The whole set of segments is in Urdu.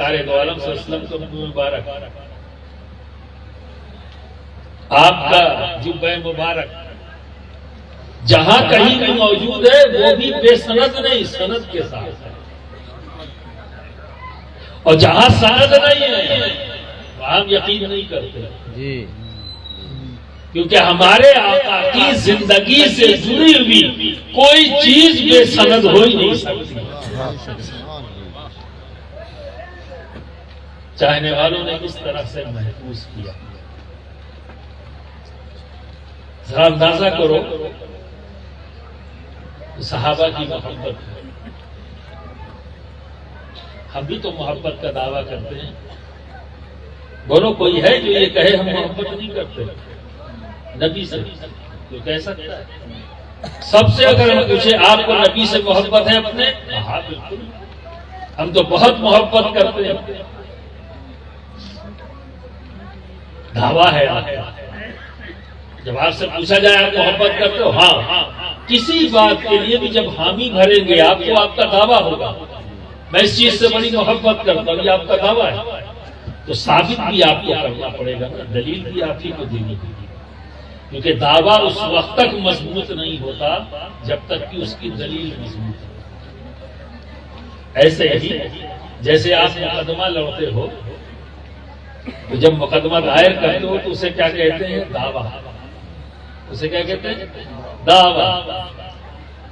سرکار دو عالم صلی اللہ علیہ وسلم کو مبارک، آپ کا جبہ مبارک جہاں کہیں بھی موجود ہے وہ بھی بے سند نہیں، سند کے ساتھ ہے، اور جہاں سند نہیں ہے وہاں ہم یقین نہیں کرتے جی، کیونکہ ہمارے آقا کی زندگی سے جڑی ہوئی کوئی چیز بے سند ہو ہی نہیں سکتی۔ چاہنے والوں نے کس طرح سے محفوظ کیا، ذرا اندازہ کرو صحابہ کی محبت ہے۔ ہم بھی تو محبت کا دعویٰ کرتے ہیں، بولو کوئی ہے جو یہ کہے ہم محبت نہیں کرتے؟ نبی سے کوئی کہہ سکتا ہے؟ سب سے اگر ہم پوچھیں آپ کو نبی سے محبت ہے اپنے؟ ہاں بالکل، ہم تو بہت محبت کرتے ہیں، دعویٰ ہے آپ کا۔ جب آپ سے پوچھا جائے آپ محبت کرتے ہو؟ ہاں، کسی بات کے لیے بھی جب حامی بھریں گے آپ کو، آپ کا دعویٰ ہوگا میں اس چیز سے بڑی محبت کرتا ہوں، یہ آپ کا دعویٰ ہے، تو ثابت بھی آپ کو کرنا پڑے گا، دلیل بھی آپ ہی کو دینی ہوگی، کیونکہ دعویٰ اس وقت تک مضبوط نہیں ہوتا جب تک کہ اس کی دلیل مضبوط ہو۔ ایسے ہی جیسے آپ مقدمہ لڑتے ہو تو جب مقدمہ دائر کرتے ہو تو اسے کیا کہتے ہیں؟ دعویٰ۔ اسے کیا کہتے ہیں؟ دعویٰ۔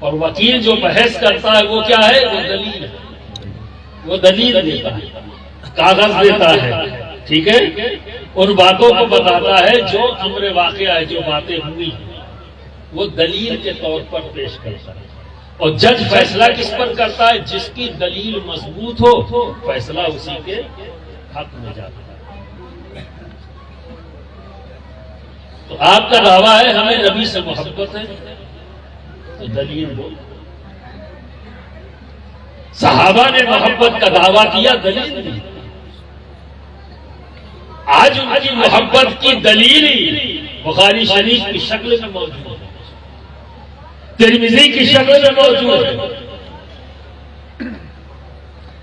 اور وکیل جو بحث کرتا ہے وہ کیا ہے؟ وہ دلیل ہے، وہ دلیل دیتا ہے، کاغذ دیتا ہے، ٹھیک ہے، ان باتوں کو بتاتا ہے جو امر واقعہ ہے، جو باتیں ہوئی وہ دلیل کے طور پر پیش کرتا ہے، اور جج فیصلہ کس پر کرتا ہے؟ جس کی دلیل مضبوط ہو فیصلہ اسی کے حق میں جاتا ہے۔ تو آپ کا دعویٰ ہے ہمیں نبی سے محبت ہے، تو دلیل دو۔ صحابہ نے محبت کا دعویٰ کیا، دلیل دی۔ آج ان کی محبت کی دلیل بخاری شریف کی شکل میں موجود ہے، ترمذی کی شکل میں موجود ہے،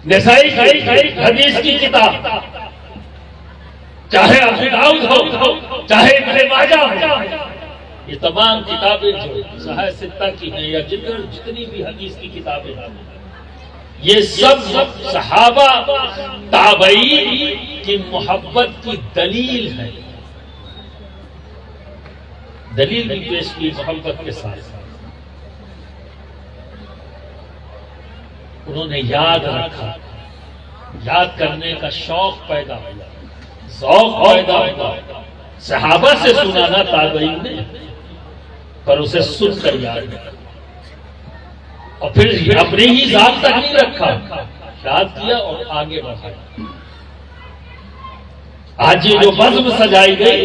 نسائی کی حدیث کی کتاب، چاہے ابو داؤد ہو، چاہے ابن ماجہ ہو، یہ تمام کتابیں جو صحیح ستہ کی ہیں یا جتنی بھی حدیث کی کتابیں ہیں، یہ سب صحابہ تابعین کی محبت کی دلیل ہے، دلیل بھی پیش کی محبت کے ساتھ۔ انہوں نے یاد رکھا، یاد کرنے کا شوق پیدا ہوا، ذوق پیدا ہوا، صحابہ سے سنانا تابعین نے، پر اسے سن کر یاد رکھا، اور پھر اپنی ہی ذات تک نہیں رکھا، یاد کیا اور آگے بڑھایا۔ آج یہ جو بزم سجائی گئی،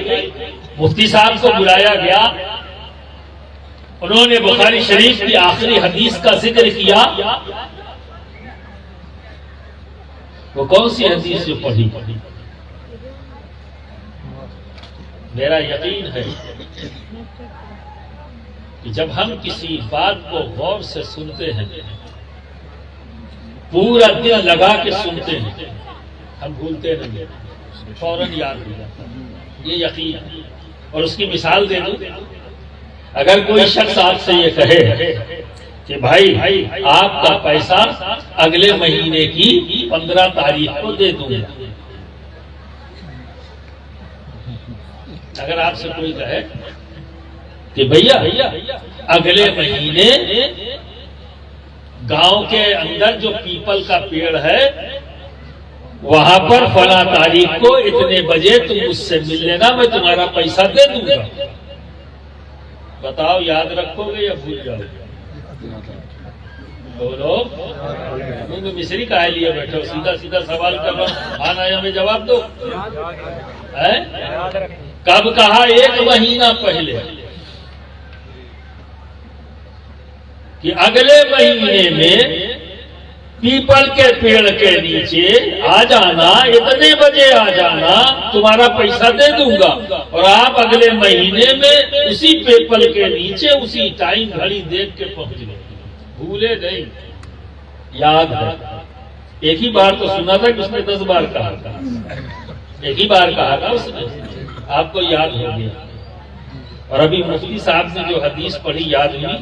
مفتی صاحب کو بلایا گیا، انہوں نے بخاری شریف کی آخری حدیث کا ذکر کیا، وہ کون سی حدیث جو پڑھی؟ میرا یقین ہے کہ جب ہم کسی بات کو غور سے سنتے ہیں، پورا دل لگا کے سنتے ہیں، ہم بھولتے نہیں، فوراً یاد ہو جاتا ہے، یہ یقین ہے۔ اور اس کی مثال دے دوں، اگر کوئی شخص آپ سے یہ کہے کہ بھائی آپ کا پیسہ اگلے مہینے کی 15 تاریخ کو دے دوں گا، اگر آپ سے کوئی کہے کہ بھیا اگلے مہینے گاؤں کے اندر جو پیپل کا پیڑ ہے وہاں پر فلاں تاریخ کو اتنے بجے تم مجھ سے مل لینا، میں تمہارا پیسہ دے دوں گا، بتاؤ یاد رکھو گے یا بھول جاؤ گے؟ بولو، تم مصری کہے لیے بیٹھے ہو، سیدھا سیدھا سوال کر رہا ہوں، آنا ہمیں جواب دو۔ کب کہا؟ 1 مہینہ پہلے کہ اگلے مہینے میں پیپل کے پیڑ کے نیچے آ جانا، اتنے بجے آ جانا، تمہارا پیسہ دے دوں گا، اور آپ اگلے مہینے میں اسی پیپل کے نیچے اسی ٹائم گھڑی دیکھ کے پہنچ گئے، بھولے نہیں، یاد ہے۔ ایک ہی بار تو سنا تھا کہ اس نے 10 بار کہا تھا، ایک ہی بار کہا تھا اس نے، آپ کو یاد ہو گیا۔ اور ابھی مفتی صاحب نے جو حدیث پڑھی یاد ہوئی،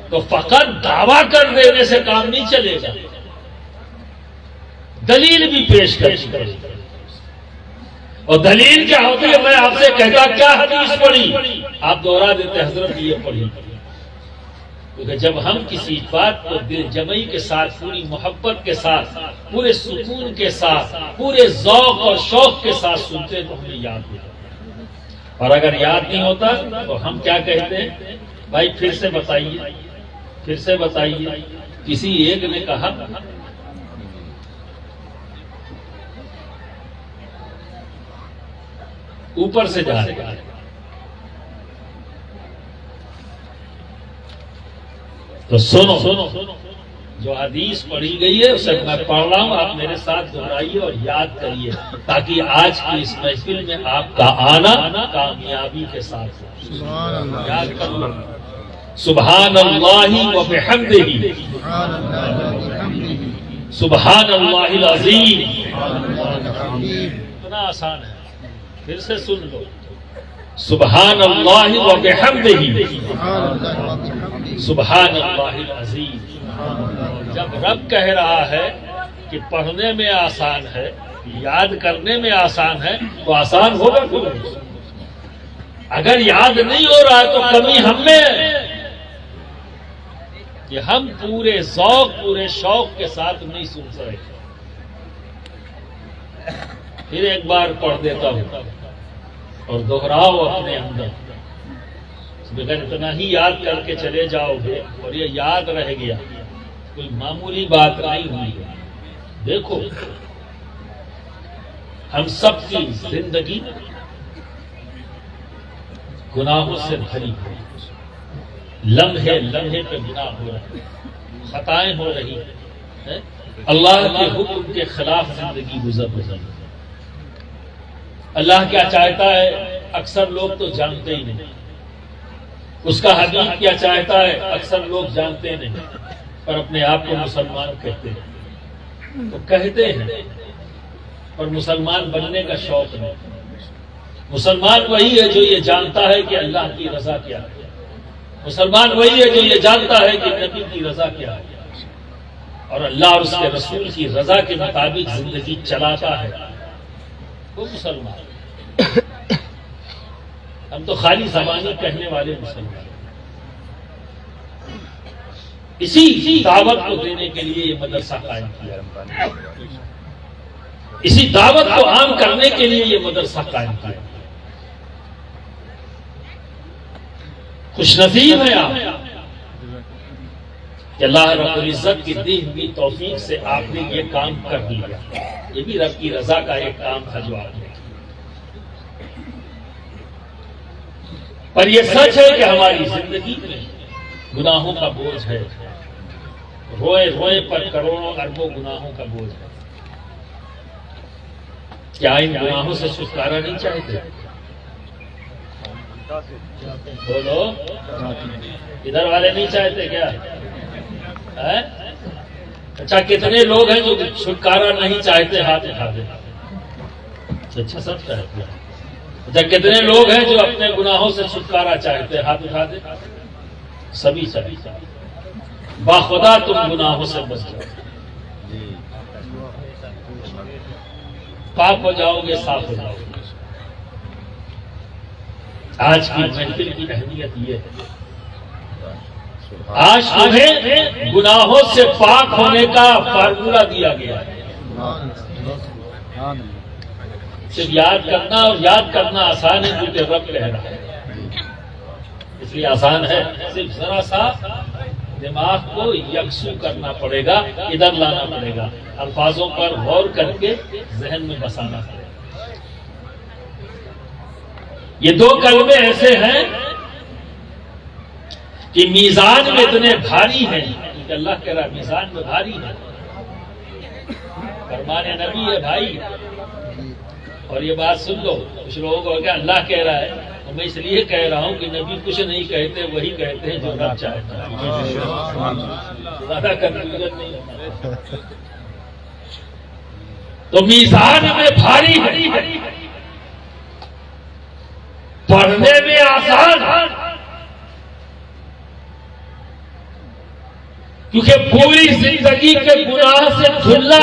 تو فقط دعویٰ کر دینے سے کام نہیں چلے گا، دلیل بھی پیش کرنی پڑے گی۔ اور دلیل کیا ہوتی ہے؟ میں آپ سے کہتا کیا حدیث پڑھی، آپ دوہرا دیتے حضرت یہ پڑھی۔ کیونکہ جب ہم کسی بات کو دل جمعی کے ساتھ، پوری محبت کے ساتھ، پورے سکون کے ساتھ، پورے ذوق اور شوق کے ساتھ سنتے تو ہمیں یاد ہوتا، اور اگر یاد نہیں ہوتا تو ہم کیا کہتے ہیں؟ بھائی پھر سے بتائیے، پھر سے بتائیے۔ کسی ایک نے کہا اوپر سے جا رہے، تو سنو جو حدیث پڑھی گئی ہے اسے میں پڑھ رہا ہوں، آپ میرے ساتھ دہرائیے اور یاد کریے، تاکہ آج کی اس محفل میں آپ کا آنا کامیابی کے ساتھ ہو۔ یاد کرو، سبحان اللہ و بحمدہ، سبحان اللہ العظیم۔ اتنا آسان ہے، پھر سے سن لو، سبحان اللہ و بحمدہ، سبحان اللہ العظیم۔ جب رب کہہ رہا ہے کہ پڑھنے میں آسان ہے، یاد کرنے میں آسان ہے، تو آسان ہوگا کیوں؟ اگر یاد نہیں ہو رہا ہے تو کمی ہم میں ہے کہ ہم پورے ذوق، پورے شوق کے ساتھ نہیں سن سکے۔ پھر ایک بار پڑھ دیتا ہوں اور دوہراؤ اپنے اندر، اگر اتنا ہی یاد کر کے چلے جاؤ گے اور یہ یاد رہ گیا، کوئی معمولی بات نہیں ہوئی ہے۔ دیکھو ہم سب کی زندگی گناہوں سے بھری ہے، لمحے لمحے پہ گناہ ہو رہے ہیں، خطائیں ہو رہی ہیں، اللہ کے حکم کے خلاف زندگی گزر رہی ہے۔ اللہ کیا چاہتا ہے اکثر لوگ تو جانتے ہی نہیں، اس کا حبیب کیا چاہتا ہے اکثر لوگ جانتے نہیں، پر اپنے آپ کو مسلمان کہتے ہیں، تو کہتے ہیں اور مسلمان بننے کا شوق نہیں۔ مسلمان وہی ہے جو یہ جانتا ہے کہ اللہ کی رضا کیا ہے، مسلمان وہی ہے جو یہ جانتا ہے کہ نبی کی رضا کیا ہے، اور اللہ اور اس کے رسول کی رضا کے مطابق زندگی چلاتا ہے، وہ مسلمان۔ ہم تو خالی زبانی کہنے والے مسلمان۔ اسی دعوت کو دینے کے لیے یہ مدرسہ قائم کیا، اسی دعوت کو عام کرنے کے لیے یہ مدرسہ قائم کیا۔ خوش نصیب ہے آپ کہ اللہ رب العزت کی دی ہوئی توفیق سے آپ نے یہ کام کر لیا۔ یہ بھی رب کی رضا کا ایک کام تھا جو آپ نے۔ پر یہ سچ ہے کہ ہماری زندگی میں گناہوں کا بوجھ ہے، روئے روئے پر کروڑوں اربوں گناہوں کا بوجھ ہے۔ کیا ان گناہوں سے چھٹکارا نہیں چاہتے؟ بولو، ادھر والے نہیں چاہتے کیا؟ اچھا کتنے لوگ ہیں جو چھٹکارا نہیں چاہتے؟ ہاتھ اٹھا دیں۔ اچھا سب چاہتے ہیں۔ اچھا کتنے لوگ ہیں جو اپنے گناہوں سے چھٹکارا چاہتے؟ ہاتھ اٹھا دیں۔ سبھی چاہیے۔ باخدا تم گناہوں سے بچ جاؤ، پاک ہو جاؤ گے، صاف ہو جاؤ گے۔ آج کی محفل کی اہمیت یہ ہے، آج تمہیں گناہوں سے پاک ہونے کا فارمولہ دیا گیا ہے۔ صرف یاد کرنا، اور یاد کرنا آسان ہے کیونکہ رب کہہ رہا ہے، اس لیے آسان ہے۔ صرف ذرا سا دماغ کو یکسو کرنا پڑے گا، ادھر لانا پڑے گا، الفاظوں پر غور کر کے ذہن میں بسانا پڑے گا۔ یہ دو کلمے ایسے ہیں کہ میزان میں اتنے بھاری ہیں کہ اللہ کہہ رہا میزان میں بھاری ہے، فرمان نبی ہے بھائی۔ اور یہ بات سن لو، کچھ لوگوں کو کہ اللہ کہہ رہا ہے، میں اس لیے کہہ رہا ہوں کہ نبی کچھ نہیں کہتے، وہی کہتے ہیں جو رب چاہتا ہے، زیادہ کنفیوژن نہیں ہے۔ تو میزان میں بھاری ہے، پڑھنے میں آسان، کیونکہ پوری زندگی کے گناہ سے دھلنا،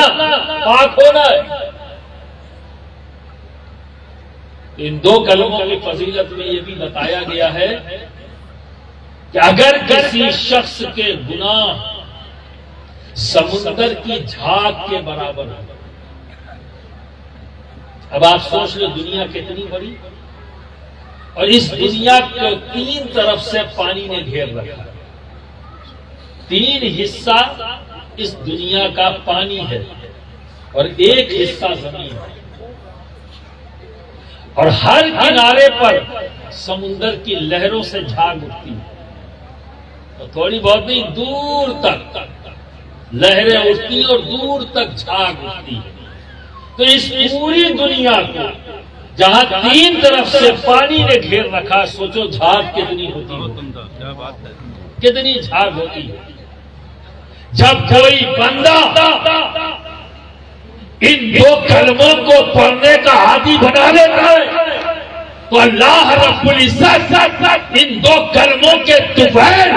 پاک ہونا ہے۔ ان دو کلموں کی فضیلت میں یہ بھی بتایا گیا ہے کہ اگر کسی شخص کے گناہ سمندر کی جھاگ کے برابر ہو، اب آپ سوچ لو دنیا کتنی بڑی، اور اس دنیا کو تین طرف سے پانی نے گھیر رکھا، تین حصہ اس دنیا کا پانی ہے اور ایک حصہ زمین ہے، اور ہر کنارے پر سمندر کی لہروں سے جھاگ اٹھتی ہے، اور تھوڑی بہت نہیں، دور تک لہریں اٹھتی اور دور تک جھاگ اٹھتی ہے۔ تو اس پوری دنیا کو جہاں تین طرف سے پانی نے گھیر رکھا، سوچو جھاگ کتنی ہوتی ہے، کتنی جھاگ ہوتی ہے۔ جب کوئی بندہ ان دو کلموں کو پڑھنے کا عادی بنا لیتا ہے تو اللہ رب العزت ان دو کلموں کے دوپہر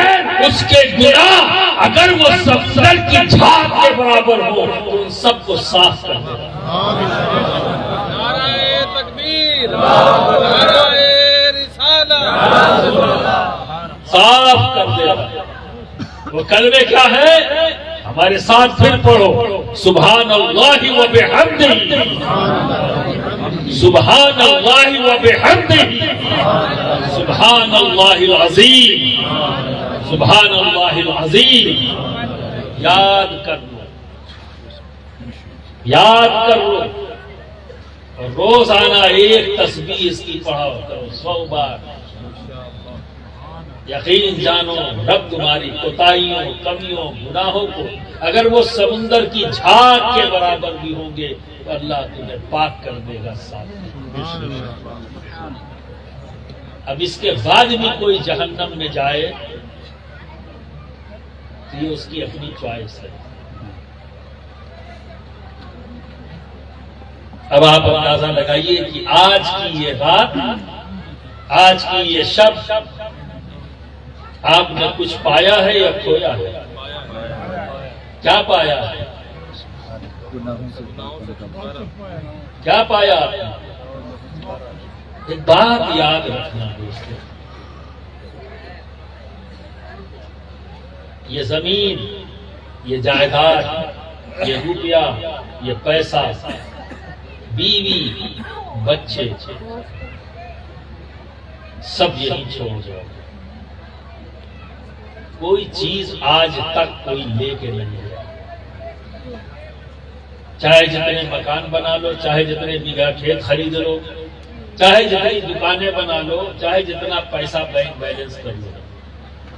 اس کے گناہ اگر وہ سمندر کی جھاگ کے برابر ہو تو ان سب کو صاف کر دے گا۔ نعرہ تکبیر، نعرہ رسالہ، صاف کر دے گا۔ وہ کلمے کیا ہے؟ ہمارے ساتھ پھر پڑھو، سبحان اللہ و بحمدہ، سبحان اللہ و بحمدہ، سبحان اللہ العظیم، سبحان اللہ العظیم۔ یاد کر لو، یاد کر لو، اور روزانہ ایک تسبیح اس کی پڑھا کرو 100 بار۔ یقین جانو رب تمہاری کوتاہیوں، کمیوں، گناہوں کو اگر وہ سمندر کی جھاگ کے برابر بھی ہوں گے تو اللہ تمہیں پاک کر دے گا ساتھ۔ اب اس کے بعد بھی کوئی جہنم میں جائے تو یہ اس کی اپنی چوائس ہے۔ اب آپ اندازہ لگائیے کہ آج کی یہ رات، آج کی یہ شب آپ نے کچھ پایا ہے یا کھویا ہے؟ کیا پایا ہے؟ کیا پایا آپ نے؟ ایک بات یاد رکھنا دوستو، یہ زمین، یہ جائیداد، یہ روپیہ، یہ پیسہ، بیوی، بچے، سب یہی چھوڑ جاؤ۔ کوئی چیز آج تک کوئی لے کے نہیں گیا، چاہے جتنے مکان بنا لو، چاہے جتنے بیگھہ کھیت خرید لو، چاہے جتنی دکانیں بنا لو، چاہے جتنا پیسہ بینک بیلنس کر لو،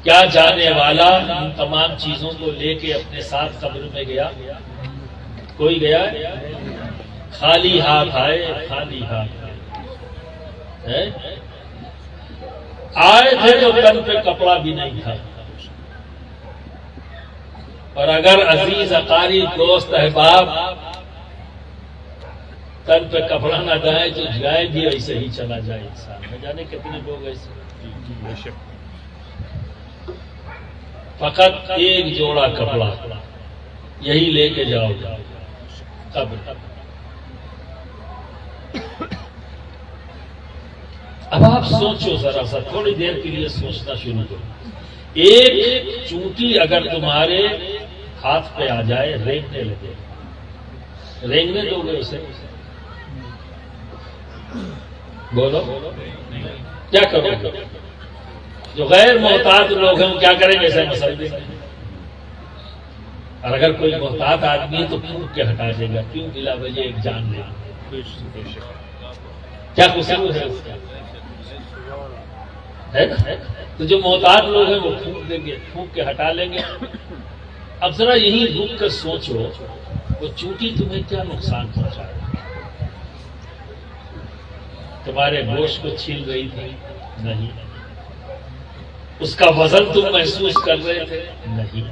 کیا جانے والا ان تمام چیزوں کو لے کے اپنے ساتھ قبر میں گیا؟ کوئی گیا؟ خالی ہاتھ آئے، خالی ہاتھ آئے تھے تو تن پہ کپڑا بھی نہیں تھا، اور اگر عزیز اقاری دوست احباب تن پہ کپڑا نہ دائیں تو جائے بھی ایسے ہی چلا جائے انسان۔ نہ جانے کتنے لوگ ایسے، فقط ایک جوڑا کپڑا یہی لے کے جاؤ قبر۔ اب آپ سوچو ذرا سا، تھوڑی دیر کے لیے سوچنا شروع کرو۔ ایک چونٹی اگر تمہارے ہاتھ پہ آ جائے، رینگنے لگے، رینگنے دو گے اسے؟ بولو کیا کرو گے؟ جو غیر محتاط لوگ ہیں وہ کیا کریں گے؟ ایسے مسئلے دیں گے۔ اور اگر کوئی محتاط آدمی ہے تو پھونک کے ہٹا دے گا، کیوں بلا وجہ ایک جان لے گا؟ کیا قصور ہے اس کا؟ ہے نا؟ تو جو محتاط لوگ ہیں وہ پھونک دیں گے، پھونک کے ہٹا لیں گے۔ اب ذرا یہی رک کر سوچو، وہ چونٹی تمہیں کیا نقصان پہنچائے؟ تمہارے گوشت کو چھیل رہی تھی، نہیں. اس کا وزن تم محسوس کر رہے تھے؟ نہیں.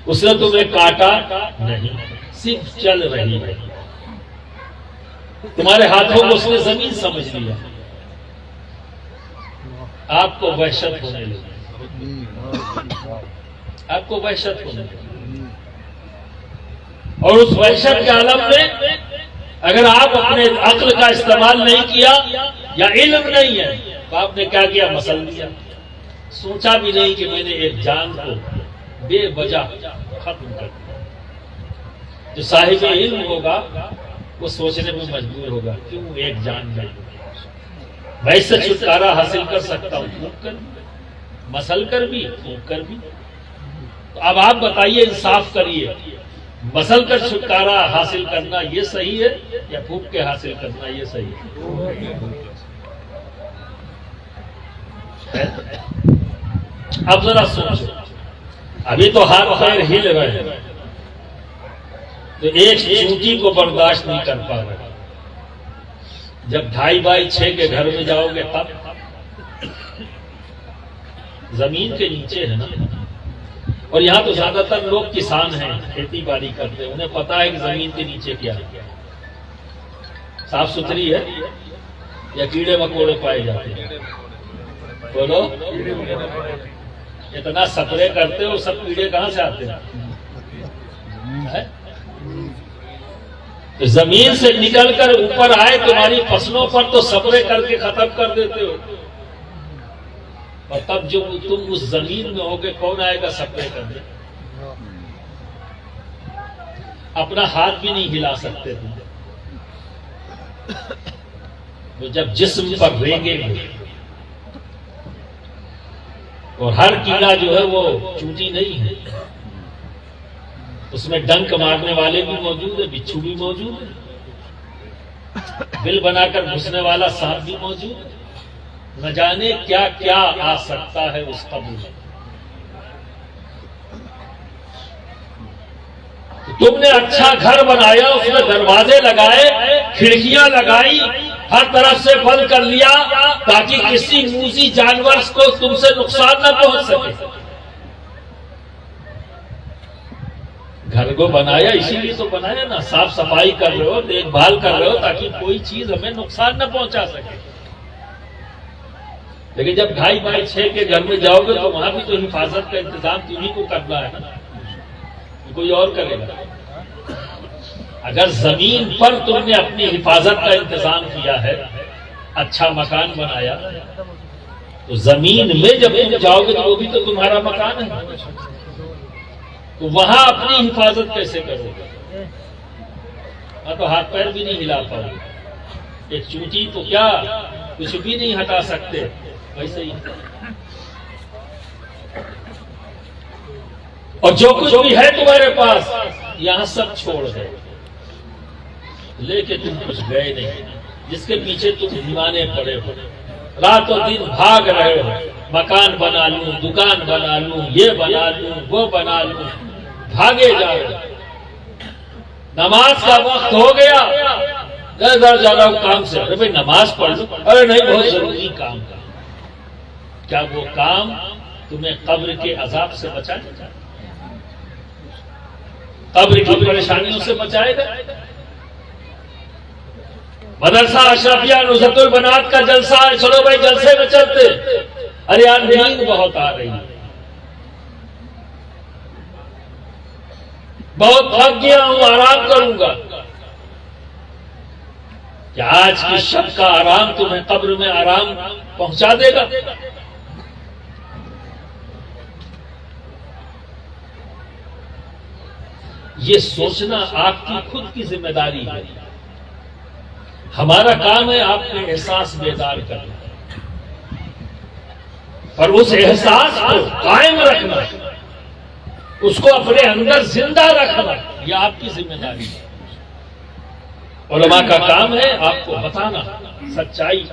اس نے تمہیں کاٹا؟ نہیں. صرف چل رہی ہے. تمہارے ہاتھوں کو اس نے زمین سمجھ لیا. آپ کو وحشت ہونے لگی. آپ کو وحشت ہونے لگی. اور اس وحشت کے عالم میں اگر آپ اپنے عقل کا استعمال نہیں کیا یا علم نہیں ہے تو آپ نے کیا کیا؟ مسل دیا. سوچا بھی نہیں کہ میں نے ایک جان کو بے وجہ ختم کر دیا. جو صاحب علم ہوگا وہ سوچنے میں مجبور ہوگا کیوں ایک جان میں میں اس سے چھٹکارا حاصل کر سکتا ہوں، پھونک کر بھی، مسل کر بھی، پھونک کر بھی. تو اب آپ بتائیے، انصاف کریے، مسل کر چھٹکارا حاصل کرنا یہ صحیح ہے یا پھونک کے حاصل کرنا یہ صحیح ہے؟ اب ذرا سوچو، ابھی تو ہاتھ پیر ہل رہے ہیں تو ایک چونٹی کو برداشت نہیں کر پا رہے. جب 2.5x6 کے گھر میں جاؤ گے تب زمین کے نیچے ہے نا. اور یہاں تو زیادہ تر لوگ کسان ہیں، کھیتی باڑی کرتے ہیں، انہیں پتا ہے کہ زمین کے نیچے کیا ہے. صاف ستھری ہے یا کیڑے مکوڑے پائے جاتے ہیں؟ بولو. اتنا سپرے کرتے ہو، سب کیڑے کہاں سے آتے ہیں؟ زمین سے نکل کر اوپر آئے تمہاری فصلوں پر تو سپرے کر کے ختم کر دیتے ہو. اور تب جو تم اس زمین میں ہوگے کون آئے گا سپرے کرنے؟ اپنا ہاتھ بھی نہیں ہلا سکتے تم. تو جب جسم پر رینگیں گے اور ہر کیڑا جو ہے وہ چونٹی نہیں ہے، اس میں ڈنک مارنے والے بھی موجود ہیں، بچھو بھی موجود ہے، بل بنا کر گھسنے والا سانپ بھی موجود ہے. نہ جانے کیا کیا آ سکتا ہے اس قبر میں. تم نے اچھا گھر بنایا، اس میں دروازے لگائے، کھڑکیاں لگائی، ہر طرف سے بند کر لیا تاکہ کسی موذی جانور کو تم سے نقصان نہ پہنچ سکے. گھر کو بنایا اسی لیے تو بنایا نا، صاف صفائی کر رہے ہو، دیکھ بھال کر رہے ہو تاکہ کوئی چیز ہمیں نقصان نہ پہنچا سکے. لیکن جب 2.5x6 کے گھر میں جاؤ گے تو وہاں بھی تو حفاظت کا انتظام تمہیں کو کرنا ہے نا، کوئی اور کرے گا. اگر زمین پر تم نے اپنی حفاظت کا انتظام کیا ہے، اچھا مکان بنایا، تو زمین میں جب تم جاؤ گے تو وہ بھی تو تمہارا مکان ہے. تو وہاں اپنی حفاظت کیسے کرو گے؟ تو ہاتھ پیر بھی نہیں ہلا پاؤ گے. ایک چونٹی تو کیا کچھ بھی نہیں ہٹا سکتے. ویسے ہی اور جو کچھ بھی ہے تمہارے پاس یہاں سب چھوڑ دے، لے کے تم کچھ گئے نہیں. جس کے پیچھے تم دیوانے پڑے ہو، رات و دن بھاگ رہے ہو، مکان بنا لوں، دکان بنا لوں، یہ بنا لوں، وہ بنا لوں، بھاگے جا رہے. نماز کا وقت ہو گیا، ادھر جا رہا ہوں کام سے، ارے بھائی نماز پڑھ لو، ارے نہیں بہت ضروری کام کا. کیا وہ کام تمہیں قبر کے عذاب سے بچائے گا؟ قبر کی پریشانیوں سے بچائے گا؟ مدرسہ اشرفیہ نصرت البنات کا جلسہ ہے، چلو بھائی جلسے میں چلتے. ارے یار نیند بہت آ رہی ہے، بہت تھک گیا ہوں، آرام کروں گا. کیا آج کی شب کا آرام تمہیں قبر میں آرام پہنچا دے گا؟ یہ سوچنا آپ کی خود کی ذمہ داری ہے. ہمارا کام ہے آپ کے احساس بیدار کرنا، اور اس احساس کو قائم رکھنا، اس کو اپنے اندر زندہ رکھنا، یہ آپ کی ذمہ داری ہے. علماء کا کام ہے آپ کو بتانا سچائی.